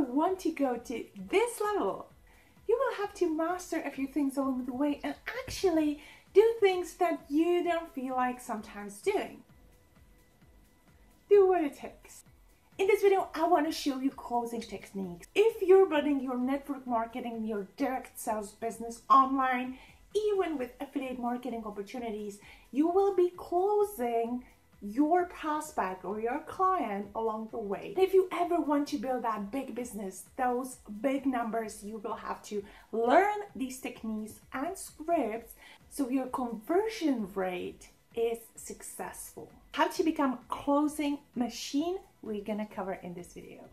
want to go to this level, you will have to master a few things along the way and actually do things that you don't feel like sometimes doing. Do what it takes. In this video, I want to show you closing techniques. If you're building your network marketing, your direct sales business online, even with affiliate marketing opportunities, you will be closing your prospect or your client along the way. If you ever want to build that big business, those big numbers, you will have to learn these techniques and scripts so your conversion rate is successful. How to become a closing machine, we're gonna cover in this video.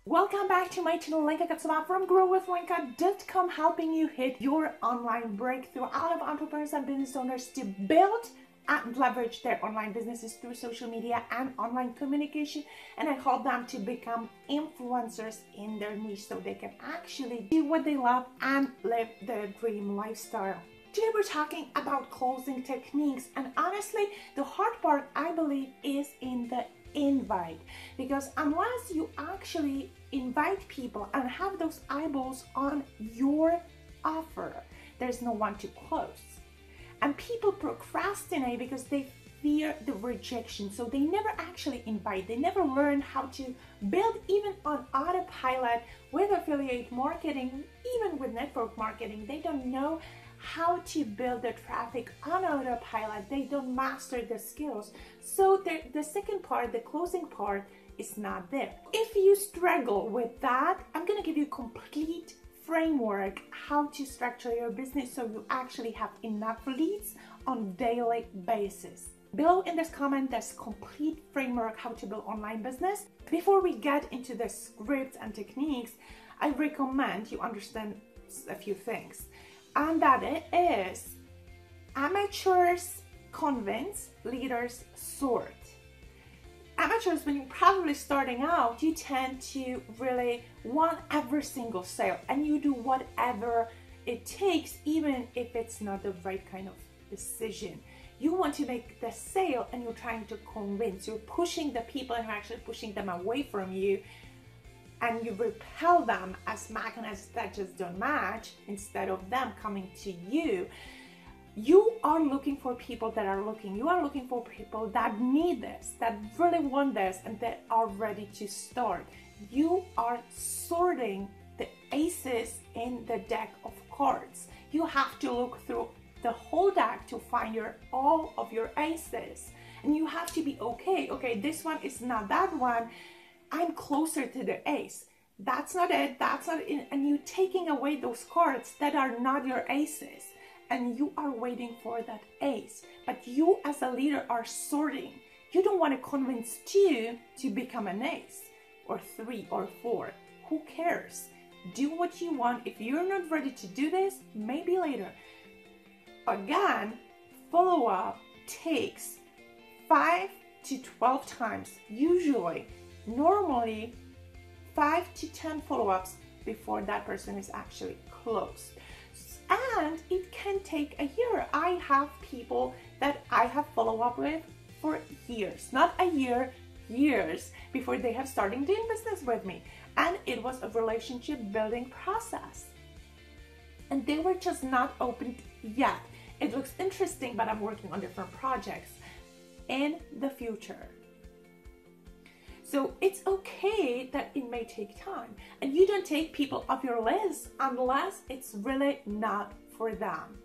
Welcome back to my channel, Lenka Kaclova from growwithlenka.com, helping you hit your online breakthrough. I help entrepreneurs and business owners to build and leverage their online businesses through social media and online communication, and I help them to become influencers in their niche so they can actually do what they love and live their dream lifestyle. Today we're talking about closing techniques, and honestly, the hard part, I believe, is in the invite, because unless you actually invite people and have those eyeballs on your offer, there's no one to close. And people procrastinate because they fear the rejection, so they never actually invite. They never learn how to build even on autopilot with affiliate marketing, even with network marketing. They don't know how to build the traffic on autopilot. They don't master the skills. So the second part, the closing part, is not there. If you struggle with that, I'm gonna give you a complete framework how to structure your business so you actually have enough leads on daily basis. Below in this comment, there's complete framework how to build online business. Before we get into the scripts and techniques, I recommend you understand a few things. And that it is amateurs convince, leaders sort. Amateurs, when you're probably starting out, you tend to really want every single sale and you do whatever it takes, even if it's not the right kind of decision. You want to make the sale and you're trying to convince, you're pushing the people and you're actually pushing them away from you, and you repel them as magnets that just don't match instead of them coming to you. You are looking for people that are looking. You are looking for people that need this, that really want this, and that are ready to start. You are sorting the aces in the deck of cards. You have to look through the whole deck to find all of your aces. And you have to be okay, this one is not that one. I'm closer to the ace. That's not it, that's not it. And you're taking away those cards that are not your aces. And you are waiting for that ace. But you as a leader are sorting. You don't want to convince 2 to become an ace, or 3 or 4. Who cares? Do what you want. If you're not ready to do this, maybe later. Again, follow-up takes 5 to 12 times, usually. Normally 5 to 10 follow-ups before that person is actually closed. And it can take a year. I have people that I have follow-up with for years, not a year, years before they have started doing business with me. And it was a relationship building process. And they were just not opened yet. It looks interesting, but I'm working on different projects in the future. So it's okay that it may take time, and you don't take people off your list unless it's really not for them.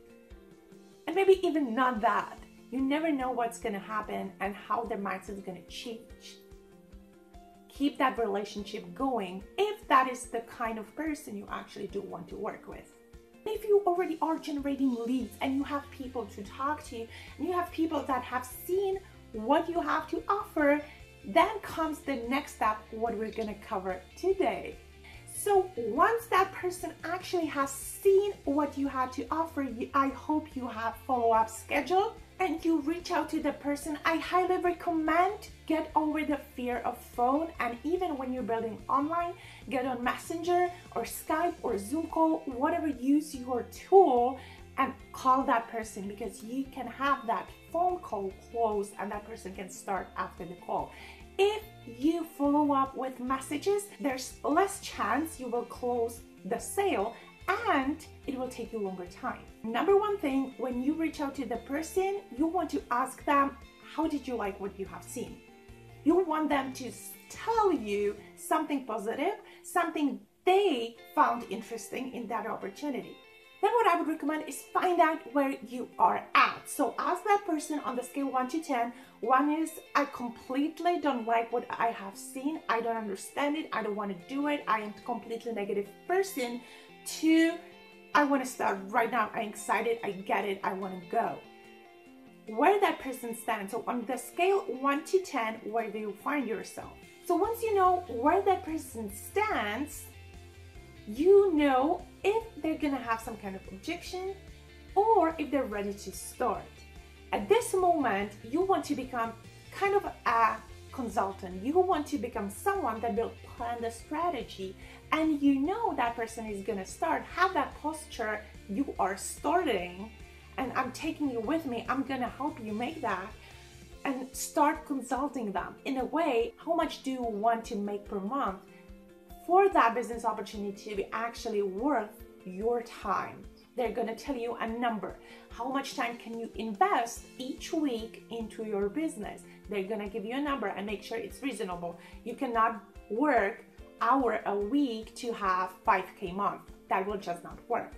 And maybe even not that. You never know what's gonna happen and how their mindset is gonna change. Keep that relationship going if that is the kind of person you actually do want to work with. If you already are generating leads and you have people to talk to, and you have people that have seen what you have to offer, then comes the next step, what we're gonna cover today. So once that person actually has seen what you had to offer, I hope you have follow-up scheduled and you reach out to the person. I highly recommend get over the fear of phone, and even when you're building online, get on Messenger or Skype or Zoom call, whatever, use your tool and call that person, because you can have that phone call closed and that person can start after the call. If you follow up with messages, there's less chance you will close the sale and it will take you longer time. Number one thing, when you reach out to the person, you want to ask them, how did you like what you have seen? You want them to tell you something positive, something they found interesting in that opportunity. Then what I would recommend is find out where you are at. So ask that person on the scale 1 to 10. 1 is, I completely don't like what I have seen. I don't understand it. I don't want to do it. I am a completely negative person. 2, I want to start right now. I'm excited. I get it. I want to go. Where that person stands. So on the scale 1 to 10, where do you find yourself? So once you know where that person stands, you know if they're gonna have some kind of objection or if they're ready to start. At this moment, you want to become kind of a consultant. You want to become someone that will plan the strategy, and you know that person is gonna start. Have that posture, you are starting and I'm taking you with me. I'm gonna help you make that, and start consulting them. In a way, how much do you want to make per month for that business opportunity to be actually worth your time? They're gonna tell you a number. How much time can you invest each week into your business? They're gonna give you a number and make sure it's reasonable. You cannot work hour a week to have 5K month. That will just not work.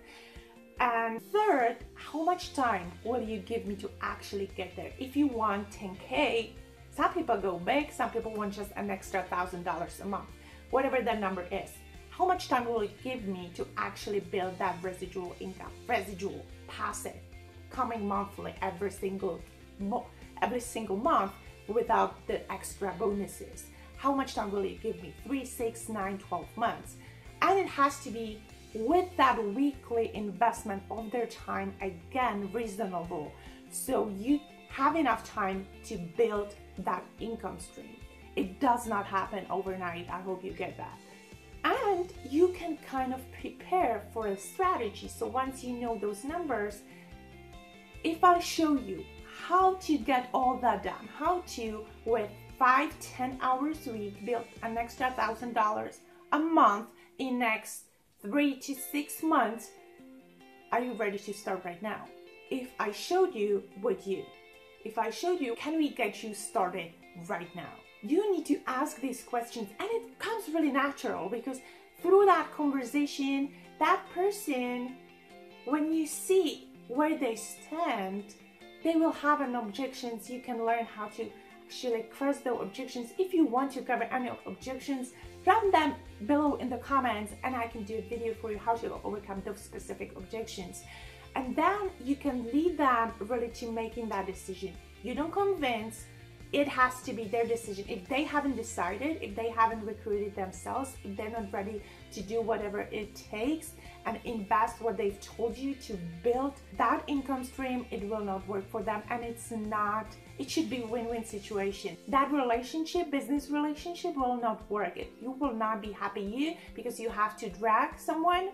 And third, how much time will you give me to actually get there? If you want 10K, some people go big, some people want just an extra $1,000 a month. Whatever that number is, how much time will it give me to actually build that residual income, residual passive, coming monthly every single month without the extra bonuses? How much time will it give me? 3, 6, 9, 12 months. And it has to be with that weekly investment of their time, again, reasonable. So you have enough time to build that income stream. It does not happen overnight. I hope you get that. And you can kind of prepare for a strategy. So once you know those numbers, if I show you how to get all that done, how to, with 5-10 hours a week, build an extra $1,000 a month in next 3 to 6 months, are you ready to start right now? If I showed you, would you? If I showed you, can we get you started right now? You need to ask these questions, and it comes really natural because through that conversation, that person, when you see where they stand, they will have an objections. You can learn how to actually cross those objections. If you want to cover any objections, drop them below in the comments and I can do a video for you how to overcome those specific objections. And then you can lead them really to making that decision. You don't convince, it has to be their decision. If they haven't decided, if they haven't recruited themselves, if they're not ready to do whatever it takes and invest what they've told you to build that income stream, it will not work for them. And it should be a win-win situation. That relationship, business relationship, will not work. You will not be happy because you have to drag someone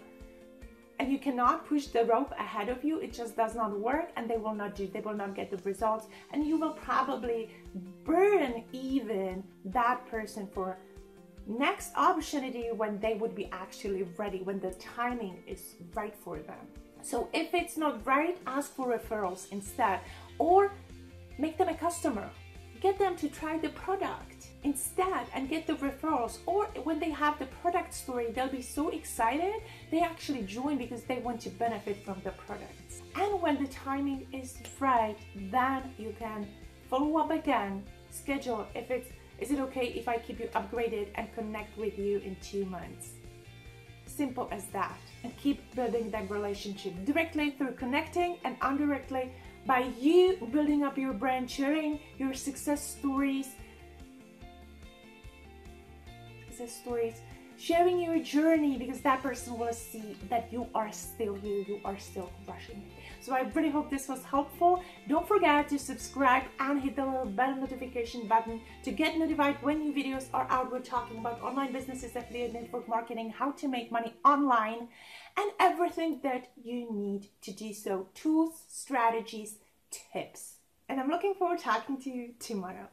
and you cannot push the rope ahead of you. It just does not work, and they will not get the results, and you will probably burn even that person for next opportunity when they would be actually ready, when the timing is right for them. So if it's not right, ask for referrals instead, or make them a customer. Get them to try the product instead and get the referrals. Or when they have the product story, they'll be so excited, they actually join because they want to benefit from the products. And when the timing is right, then you can follow up again, schedule. Is it okay if I keep you upgraded and connect with you in 2 months? Simple as that. And keep building that relationship directly through connecting, and indirectly by you building up your brand, sharing your success stories, sharing your journey, because that person will see that you are still here, you are still crushing it. So I really hope this was helpful. Don't forget to subscribe and hit the little bell notification button to get notified when new videos are out. We're talking about online businesses, affiliate network marketing, how to make money online, and everything that you need to do so. Tools, strategies, tips. And I'm looking forward to talking to you tomorrow.